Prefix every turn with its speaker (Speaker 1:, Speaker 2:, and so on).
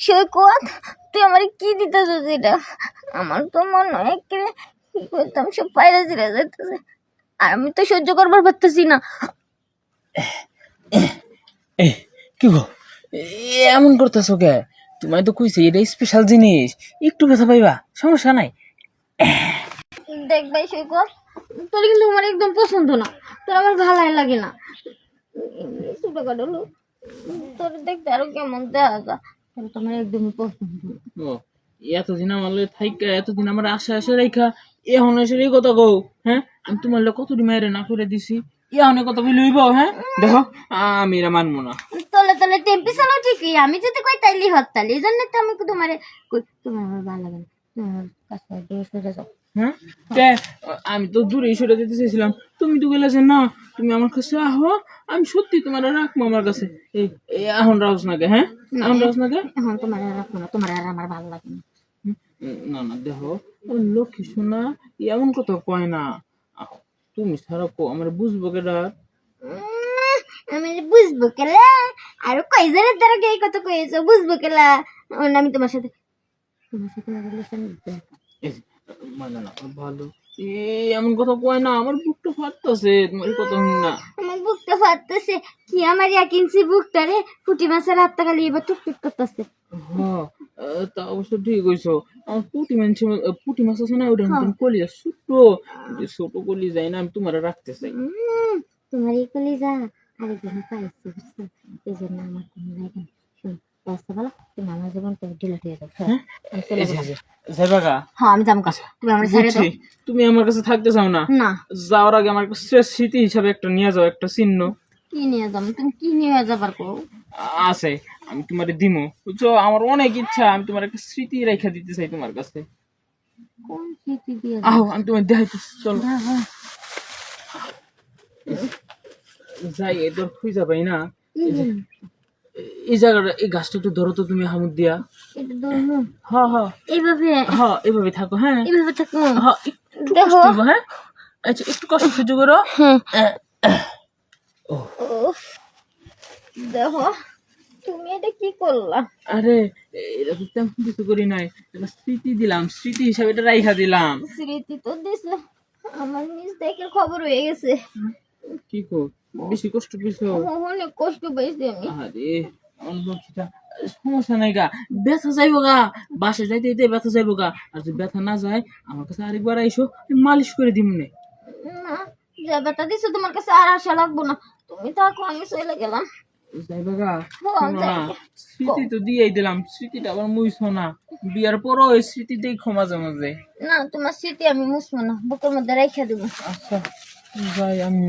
Speaker 1: সৈকত, তুই আমার কি দিতেছিস এটা? আমার তো মনে হয় কি করতাম সব পায়রা ছিঁড়ে যাইতেছে, আর আমি তো সহ্য করবার পারতেছি না।
Speaker 2: কি গো, এমন করতেছো কে? তোমায় তো কইছি এটা স্পেশাল জিনিস, একটু ব্যথা পাইবা, সমস্যা নাই।
Speaker 1: দেখ ভাই সৈকত, তোর কিন্তু আমার একদম পছন্দ না, তোর আমার ভালোই লাগে না। ছোটখাটো লোক, তোর দেখতে আরো কেমন দেখা যায়, তোর তো আমার একদমই পছন্দ না।
Speaker 2: ও, এতদিন আমার লগে থাইকা, এতদিন আমার আশা আশা রেখা, এখন এসে এই কথা কও? হ্যাঁ, আমি তোমার লগে কতদিন মায়ের না করে দিছি, এখন কথা বলি হইব? হ্যাঁ দেখো, আমি এরা মানবো না।
Speaker 1: তলে তলে টেম্পি চালো ঠিকই, আমি যদি কই তাইলি হরতালি, এই জন্য তো আমি তোমার কই তোমার আমার ভালো লাগে না, তুমি আমার কাছে দূরে সরে যাও।
Speaker 2: হ্যাঁ, কে? আমি তো দূরে সরে যেতে চাইছিলাম, তুমি তো গেলে যে না তুমি আমার কাছে আহো, আমি সত্যি তোমার রাখবো আমার কাছে। এই এই এখন রাউস নাকে? হ্যাঁ, এখন রাউস নাকে?
Speaker 1: এখন তোমার আর রাখবো না, তোমার আর আমার ভালো লাগে না।
Speaker 2: না না, দেখো, ও লক্ষ্মী শোনা, এমন কথা কয় না। তুমি ছাড়া কো আমার বুঝবো কেডা?
Speaker 1: আমি বুঝবো কেলা, আর কয়জনের দ্বারা এই কথা কইছো, বুঝবো কেলা? আমি তোমার সাথে রিলেশন
Speaker 2: এই যে, মানে না ভালো, এমন কথা কয় না, আমার বুকটা ফাটতেছে তোমার কথা শুনি না।
Speaker 1: আমার বুকটা ফাটতেছে, কি আমার 1 ইঞ্চি বুকটারে পুঁটি মাছের হাতটা খালি এবার টুকটুক করতেছে।
Speaker 2: হ্যাঁ, তা অবশ্য ঠিক হইছো। আমার পুঁটি মাছ আছে না, ওটা মতন কলিজা ছোট, ছোট কলিজা না, আমি তোমার রাখতে চাই।
Speaker 1: তোমার এই কলিজা আরেকজন পাইছি, বুঝছো? এই জন্য আমার কোনো লাগে না। শোন, রাস্তা ভালো, তুমি আমার জীবন থেকে ডিলেট হয়ে যাও। আমি চলে যাবো।
Speaker 2: যাইবা গা?
Speaker 1: হ্যাঁ আমি যাবো, তুমি আমার ছেড়ে দাও।
Speaker 2: বুঝছি, তুমি আমার কাছে থাকতে চাও না।
Speaker 1: না।
Speaker 2: যাওয়ার আগে আমার একটা স্মৃতি হিসাবে একটা নিয়ে যাও, একটা চিহ্ন
Speaker 1: কি নিয়ে যাবো? তুমি কি নিয়ে যাবার কো?
Speaker 2: আছে, আমি তোমারে দিমু, বুঝছো? আমার অনেক ইচ্ছা, আমি তোমার একটা স্মৃতি রেখা দিতে চাই তোমার কাছে।
Speaker 1: কোন স্মৃতি দিয়ে
Speaker 2: আহ, আমি তোমার দেখাইতেছি, চলো
Speaker 1: যাবো?
Speaker 2: যাই, এদের খুঁজে পাই না। এই জায়গাটা, এই গাছটা একটু ধরো তো তুমি, হামুদ দিয়া।
Speaker 1: এটা ধরবো
Speaker 2: হ্যাঁ হ্যাঁ
Speaker 1: এইভাবে?
Speaker 2: হ্যাঁ, এভাবে থাকো। হ্যাঁ
Speaker 1: এইভাবে থাকো?
Speaker 2: হ্যাঁ, একটু
Speaker 1: দেখো।
Speaker 2: কষ্ট হইবো, হ্যাঁ আচ্ছা, একটু কষ্ট সহ্য করো।
Speaker 1: উফ, দেখো, তুমি এটা কি করলা?
Speaker 2: আরে, এটা তো তেমন কিছু করি নাই, এটা স্মৃতি দিলাম, স্মৃতি হিসাবে এটা রাইখা দিলাম।
Speaker 1: স্মৃতি তো দিছো, আমার মিস্টেকের খবর হয়ে গেছে।
Speaker 2: কি কর, বেশি কষ্ট পেয়েছো?
Speaker 1: অনেক কষ্ট পাইছি আমি।
Speaker 2: আরে আমার লক্ষ্মীটা, সমস্যা নাই গা, ব্যথা যাইবো গা, বাসে যাইতে যাইতে ব্যথা যাইবো গা, আর যদি ব্যথা না যায় আমার কাছে আরেকবার আইসো, আমি মালিশ করে দিব নে।
Speaker 1: না, যে ব্যথা দিছো তোমার কাছে আর আশা লাগবো না, তুমি থাকো, আমি চলে গেলাম।
Speaker 2: যাইবা গা?
Speaker 1: হ্যাঁ,
Speaker 2: শোনো না,
Speaker 1: যাইবো।
Speaker 2: স্মৃতি তো দিয়েই দিলাম, স্মৃতিটা আবার মুইছো না, বিয়ার পরও ওই স্মৃতি দেখো মাঝে মাঝে।
Speaker 1: না, তোমার স্মৃতি আমি মুছবো না, বুকের মধ্যে রেখে দেবো।
Speaker 2: আচ্ছা, যাই আমি।